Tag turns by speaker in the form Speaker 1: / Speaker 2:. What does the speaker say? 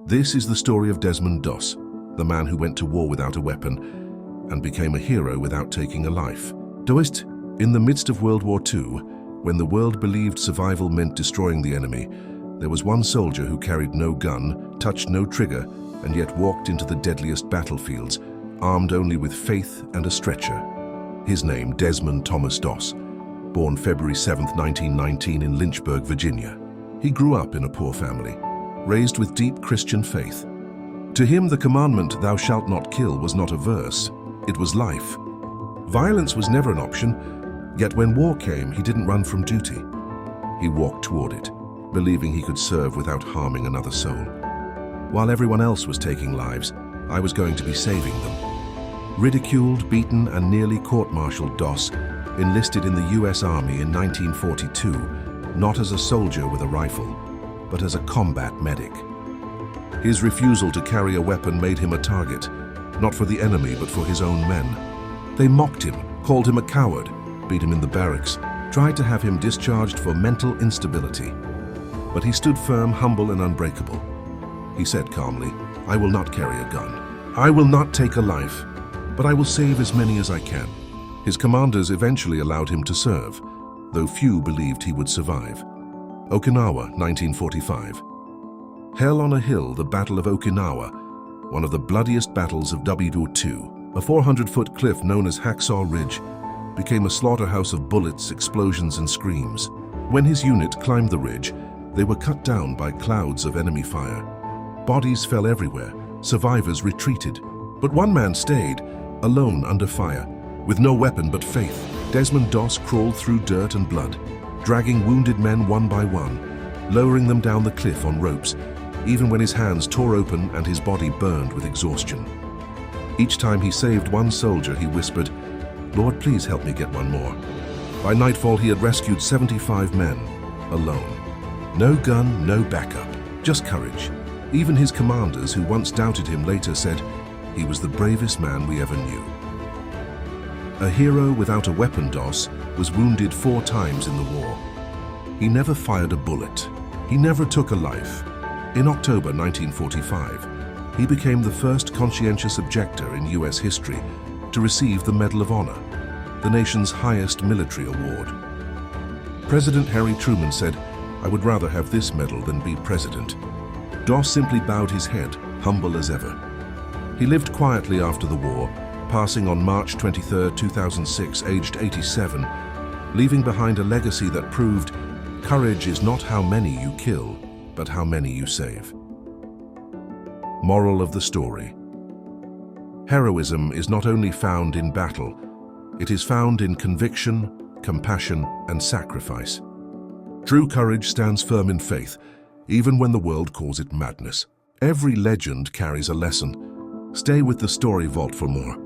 Speaker 1: This is the story of Desmond Doss, the man who went to war without a weapon and became a hero without taking a life. Doist, in the midst of World War II, when the world believed survival meant destroying the enemy, there was one soldier who carried no gun, touched no trigger, and yet walked into the deadliest battlefields, armed only with faith and a stretcher. His name, Desmond Thomas Doss, born February 7, 1919 in Lynchburg, Virginia. He grew up in a poor family, raised with deep Christian faith. To him, the commandment, "Thou shalt not kill," was not a verse, it was life. Violence was never an option, yet when war came, he didn't run from duty. He walked toward it, believing he could serve without harming another soul. While everyone else was taking lives, I was going to be saving them. Ridiculed, beaten, and nearly court-martialed, Doss enlisted in the US Army in 1942, not as a soldier with a rifle, but as a combat medic. His refusal to carry a weapon made him a target, not for the enemy, but for his own men. They mocked him, called him a coward, beat him in the barracks, tried to have him discharged for mental instability. But he stood firm, humble, and unbreakable. He said calmly, "I will not carry a gun. I will not take a life, but I will save as many as I can." His commanders eventually allowed him to serve, though few believed he would survive. Okinawa, 1945. Hell on a Hill, the Battle of Okinawa, one of the bloodiest battles of WWII. A 400-foot cliff known as Hacksaw Ridge became a slaughterhouse of bullets, explosions, and screams. When his unit climbed the ridge, they were cut down by clouds of enemy fire. Bodies fell everywhere, survivors retreated. But one man stayed, alone under fire, with no weapon but faith. Desmond Doss crawled through dirt and blood, dragging wounded men one by one, lowering them down the cliff on ropes, even when his hands tore open and his body burned with exhaustion. Each time he saved one soldier, he whispered, "Lord, please help me get one more." By nightfall, he had rescued 75 men, alone. No gun, no backup, just courage. Even his commanders, who once doubted him, later said, "He was the bravest man we ever knew." A hero without a weapon, Doss was wounded 4 times in the war. He never fired a bullet. He never took a life. In October 1945, he became the first conscientious objector in US history to receive the Medal of Honor, the nation's highest military award. President Harry Truman said, "I would rather have this medal than be president." Doss simply bowed his head, humble as ever. He lived quietly after the war, passing on March 23, 2006, aged 87, leaving behind a legacy that proved courage is not how many you kill, but how many you save. Moral of the story: heroism is not only found in battle, it is found in conviction, compassion, and sacrifice. True courage stands firm in faith, even when the world calls it madness. Every legend carries a lesson. Stay with the Story Vault for more.